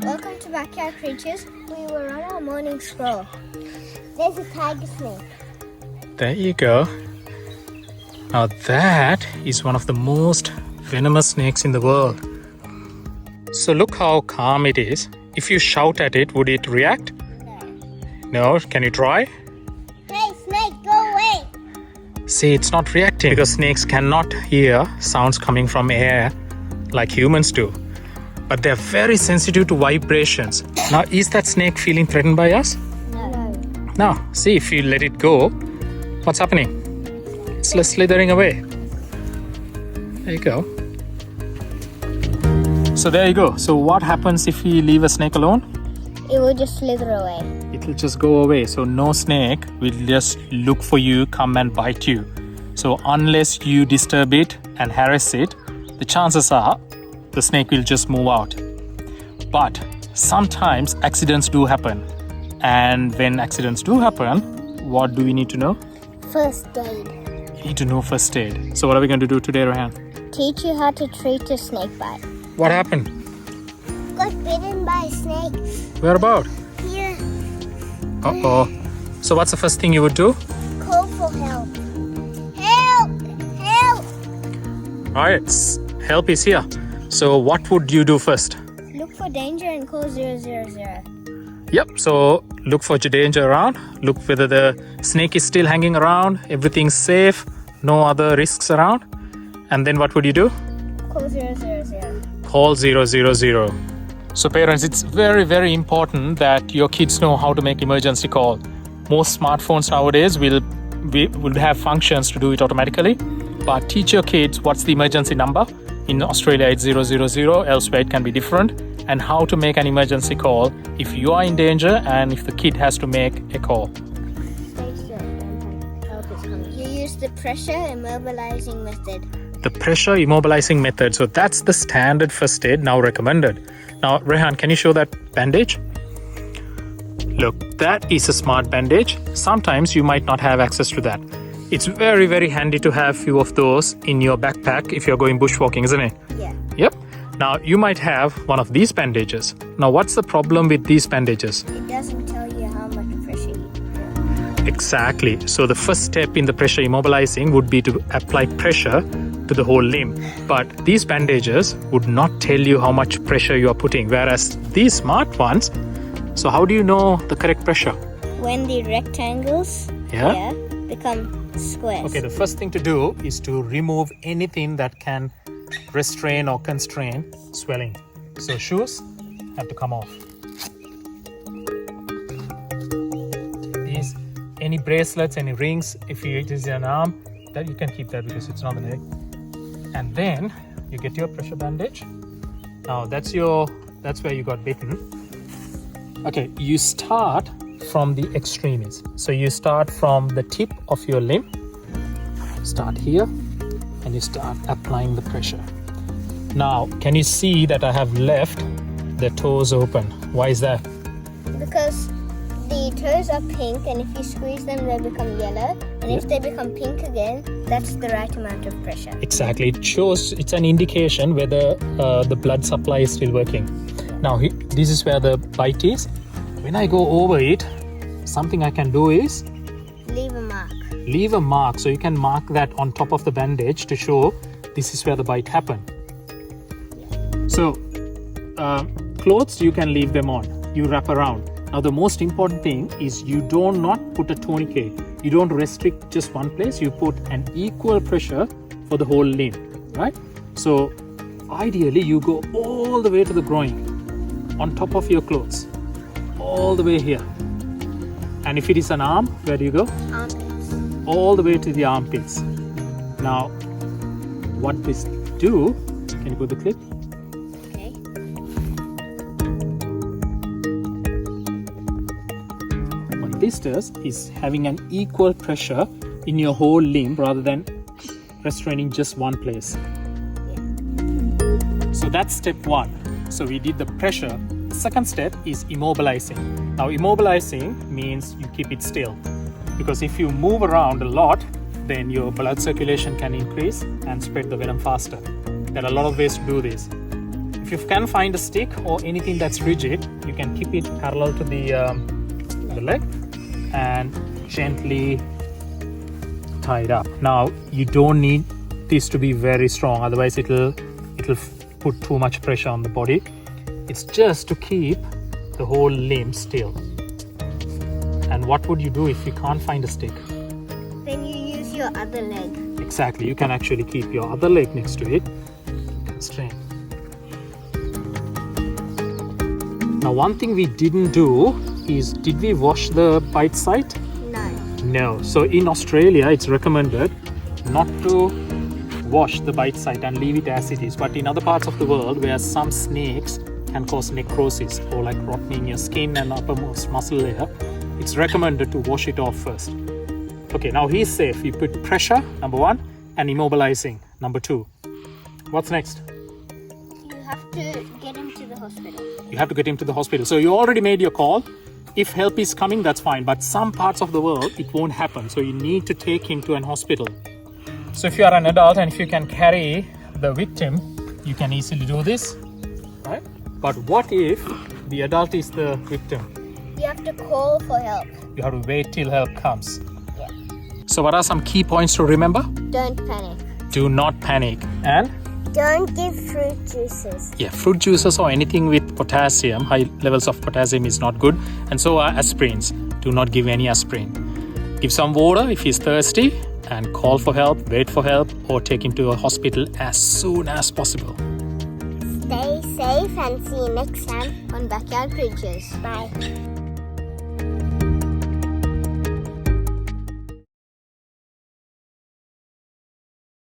Welcome to Backyard Creatures. We were on our morning stroll. There's a tiger snake. There you go. Now that is one of the most venomous snakes in the world. So look how calm it is. If you shout at it, would it react? No. No? Can you try? Hey, snake, go away. See, it's not reacting because snakes cannot hear sounds coming from air like humans do. But they're very sensitive to vibrations. Now, is that snake feeling threatened by us? No. Now, see, if you let it go, what's happening? It's slithering away. There you go. So there you go. So what happens if we leave a snake alone? It will just slither away. It will just go away. So no snake will just look for you, come and bite you. So unless you disturb it and harass it, the chances are the snake will just move out. But sometimes accidents do happen. And when accidents do happen, what do we need to know? First aid. We need to know first aid. So what are we going to do today, Rehan? Teach you how to treat a snake bite. What happened? Got bitten by a snake. Where about? Here. Uh-oh. So what's the first thing you would do? Call for help. Help! Help! Alright, help is here. So what would you do first? Look for danger and call 000. Yep, so look for danger around. Look whether the snake is still hanging around, everything's safe, no other risks around. And then what would you do? Call 000. Call 000. So parents, it's very, very important that your kids know how to make emergency call. Most smartphones nowadays will have functions to do it automatically. But teach your kids what's the emergency number. In Australia, it's 000, elsewhere it can be different. And how to make an emergency call if you are in danger and if the kid has to make a call. You use the pressure immobilizing method. The pressure immobilizing method. So that's the standard first aid now recommended. Now, Rehan, can you show that bandage? Look, that is a smart bandage. Sometimes you might not have access to that. It's very, very handy to have few of those in your backpack if you're going bushwalking, isn't it? Yeah. Yep. Now, you might have one of these bandages. Now, what's the problem with these bandages? It doesn't tell you how much pressure you do. Exactly. So the first step in the pressure immobilizing would be to apply pressure to the whole limb. But these bandages would not tell you how much pressure you are putting, whereas these smart ones, so how do you know the correct pressure? When the rectangles Yeah? become squares. Okay, the first thing to do is to remove anything that can restrain or constrain swelling. So shoes have to come off. These, any bracelets, any rings, if it is an arm, that you can keep that because it's not the neck. And then you get your pressure bandage. Now that's where you got bitten. Okay, you start from the extremes. So you start from the tip of your limb. Start here and you start applying the pressure. Now, can you see that I have left the toes open? Why is that? Because the toes are pink, and if you squeeze them, they become yellow. And if they become pink again, that's the right amount of pressure. Exactly. It shows, it's an indication whether the blood supply is still working. Now, this is where the bite is. When I go over it, something I can do is Leave a mark. leave a mark. So you can mark that on top of the bandage to show this is where the bite happened. So clothes, you can leave them on. You wrap around. Now the most important thing is you do not put a tourniquet. You don't restrict just one place. You put an equal pressure for the whole limb, right? So ideally you go all the way to the groin on top of your clothes, all the way here. And if it is an arm, where do you go? Armpits. All the way to the armpits. Now, what this do, can you put the clip? Okay. What this does is having an equal pressure in your whole limb rather than restraining just one place. So that's step one. So we did the pressure. The second step is immobilizing. Now immobilizing means you keep it still, because if you move around a lot, then your blood circulation can increase and spread the venom faster. There are a lot of ways to do this. If If you can find a stick or anything that's rigid, you can keep it parallel to the leg and gently tie it up. Now you don't need this to be very strong, otherwise it'll put too much pressure on the body. It's just to keep the whole limb still. And what would you do if you can't find a stick? Then you use your other leg. Exactly, you can actually keep your other leg next to it and strain. Now one thing we didn't do is, did we wash the bite site? No. No. So in Australia it's recommended not to wash the bite site and leave it as it is, but in other parts of the world where some snakes can cause necrosis or like rotting your skin and uppermost muscle layer, it's recommended to wash it off first. Okay, now he's safe. You put pressure, number 1, and immobilizing, number 2. What's next? You have to get him to the hospital. You have to get him to the hospital. So you already made your call. If help is coming, that's fine, but some parts of the world it won't happen, so you need to take him to an hospital. So if you are an adult and if you can carry the victim, you can easily do this, right? But what if the adult is the victim? You have to call for help. You have to wait till help comes. Yeah. So what are some key points to remember? Don't panic. Do not panic. And Don't give fruit juices. yeah, fruit juices or anything with potassium, high levels of potassium is not good. And so are aspirins. Do not give any aspirin. Give some water if he's thirsty and call for help, wait for help, or take him to a hospital as soon as possible. Stay safe and see you next time on Backyard Creatures. Bye.